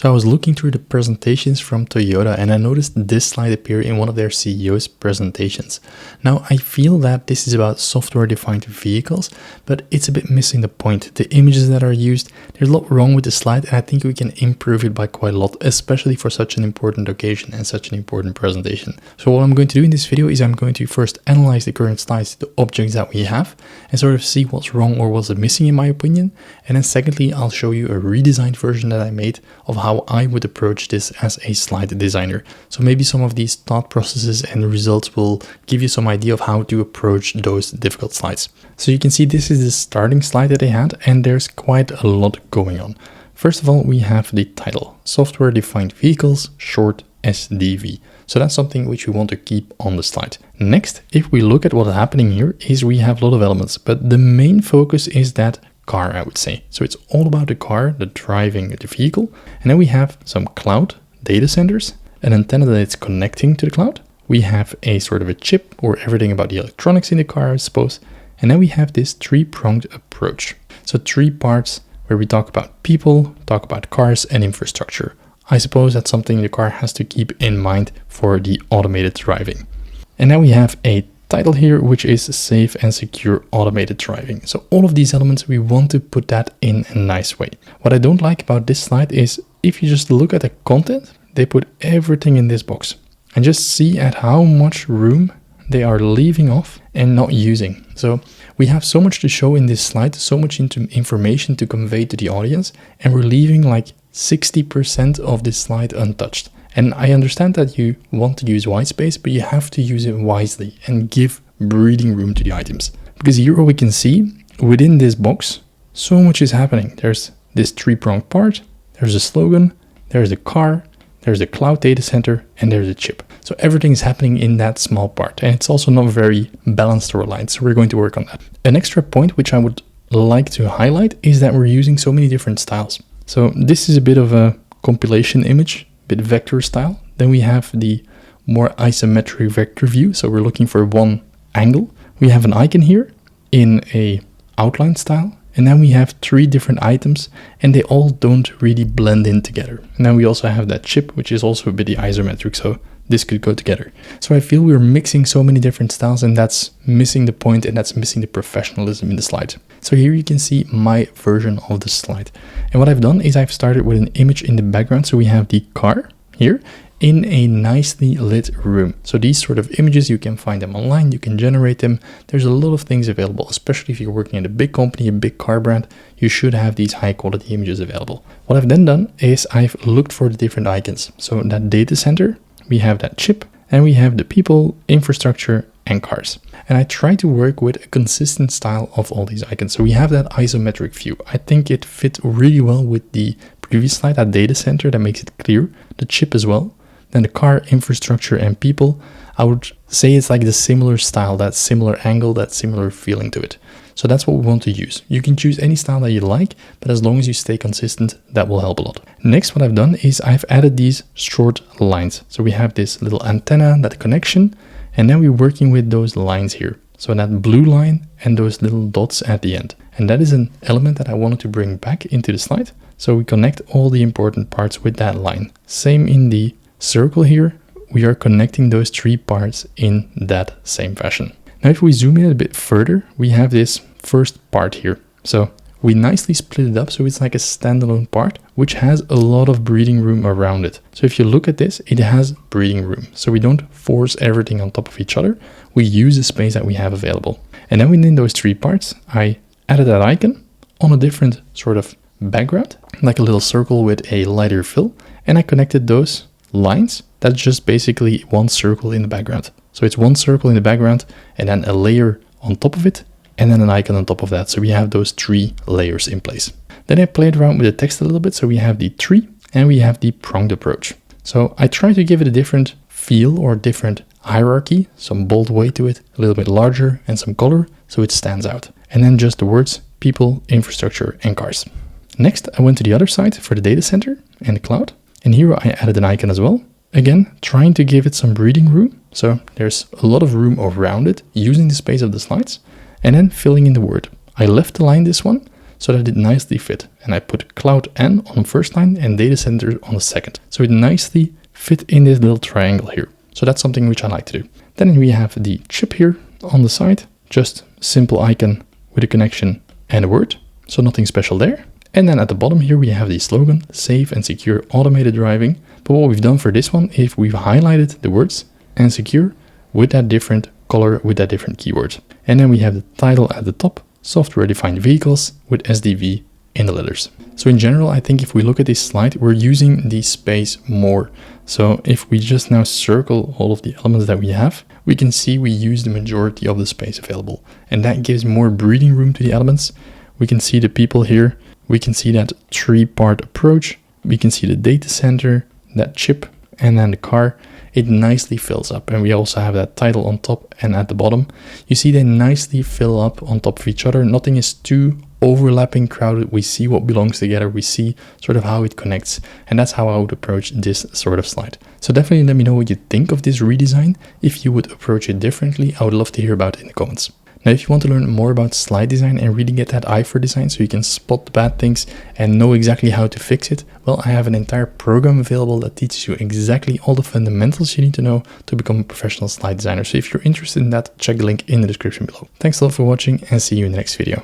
So I was looking through the presentations from Toyota and I noticed this slide appear in one of their CEO's presentations. Now I feel that this is about software-defined vehicles, but it's a bit missing the point. The images that are used, there's a lot wrong with the slide, and I think we can improve it by quite a lot, especially for such an important occasion and such an important presentation. So what I'm going to do in this video is I'm going to first analyze the current slides, the objects that we have, and sort of see what's wrong or what's missing in my opinion. And then secondly, I'll show you a redesigned version that I made of how I would approach this as a slide designer. So maybe some of these thought processes and results will give you some idea of how to approach those difficult slides. So you can see this is the starting slide that I had, and there's quite a lot going on. First of all, we have the title, Software Defined Vehicles, short SDV. So that's something which we want to keep on the slide. Next, if we look at what's happening here, is we have a lot of elements, but the main focus is that car, I would say. So it's all about the car, the driving the vehicle. And then we have some cloud data centers, an antenna that it's connecting to the cloud. We have a sort of a chip or everything about the electronics in the car, I suppose. And then we have this three-pronged approach. So three parts where we talk about people, talk about cars and infrastructure. I suppose that's something the car has to keep in mind for the automated driving. And now we have a title here, which is safe and secure automated driving. So all of these elements, we want to put that in a nice way. What I don't like about this slide is if you just look at the content, they put everything in this box and just see at how much room they are leaving off and not using. So we have so much to show in this slide, so much information to convey to the audience, and we're leaving like 60% of this slide untouched. And I understand that you want to use white space, but you have to use it wisely and give breathing room to the items. Because here we can see within this box, so much is happening. There's this three-pronged part, there's a slogan, there's the car, there's the cloud data center, and there's a chip. So everything is happening in that small part. And it's also not very balanced or aligned. So we're going to work on that. An extra point which I would like to highlight is that we're using so many different styles. So this is a bit of a compilation image, bit vector style. Then we have the more isometric vector view. So we're looking for one angle. We have an icon here in a outline style. And then we have three different items and they all don't really blend in together. And then we also have that chip, which is also a bit isometric. So this could go together. So I feel we're mixing so many different styles and that's missing the point and that's missing the professionalism in the slide. So here you can see my version of the slide. And what I've done is I've started with an image in the background. So we have the car here in a nicely lit room. So these sort of images, you can find them online, you can generate them. There's a lot of things available, especially if you're working at a big company, a big car brand, you should have these high quality images available. What I've then done is I've looked for the different icons. So that data center, we have that chip, and we have the people, infrastructure, and cars. And I try to work with a consistent style of all these icons. So we have that isometric view. I think it fit really well with the previous slide, that data center, that makes it clear. The chip as well. Then the car, infrastructure, and people. I would say it's like the similar style, that similar angle, that similar feeling to it. So that's what we want to use. You can choose any style that you like, but as long as you stay consistent, that will help a lot. Next, what I've done is I've added these short lines. So we have this little antenna, that connection, and then we're working with those lines here. So that blue line and those little dots at the end. And that is an element that I wanted to bring back into the slide. So we connect all the important parts with that line. Same in the circle here, we are connecting those three parts in that same fashion. Now, if we zoom in a bit further, we have this first part here. So we nicely split it up so it's like a standalone part, which has a lot of breathing room around it. So if you look at this, it has breathing room. So we don't force everything on top of each other. We use the space that we have available. And then within those three parts, I added that icon on a different sort of background, like a little circle with a lighter fill. And I connected those lines. That's just basically one circle in the background. So it's one circle in the background and then a layer on top of it and then an icon on top of that. So we have those three layers in place. Then I played around with the text a little bit. So we have the tree and we have the pronged approach. So I try to give it a different feel or different hierarchy, some bold weight to it, a little bit larger and some color so it stands out. And then just the words, people, infrastructure, and cars. Next, I went to the other side for the data center and the cloud. And here I added an icon as well. Again, trying to give it some breathing room. So there's a lot of room around it, using the space of the slides, and then filling in the word. I left align this one so that it nicely fit. And I put Cloud N on the first line and Data Center on the second. So it nicely fit in this little triangle here. So that's something which I like to do. Then we have the chip here on the side, just simple icon with a connection and a word. So nothing special there. And then at the bottom here, we have the slogan, safe and secure automated driving. But what we've done for this one is we've highlighted the words and secure with that different color, with that different keyword. And then we have the title at the top, software defined vehicles with SDV in the letters. So in general, I think if we look at this slide, we're using the space more. So if we just now circle all of the elements that we have, we can see we use the majority of the space available. And that gives more breathing room to the elements. We can see the people here. We can see that 3-part approach. We can see the data center, that chip, and then the car. It nicely fills up. And we also have that title on top and at the bottom. You see they nicely fill up on top of each other. Nothing is too overlapping, crowded. We see what belongs together. We see sort of how it connects. And that's how I would approach this sort of slide. So definitely let me know what you think of this redesign. If you would approach it differently, I would love to hear about it in the comments. Now, if you want to learn more about slide design and really get that eye for design so you can spot the bad things and know exactly how to fix it, well, I have an entire program available that teaches you exactly all the fundamentals you need to know to become a professional slide designer. So if you're interested in that, check the link in the description below. Thanks a lot for watching and see you in the next video.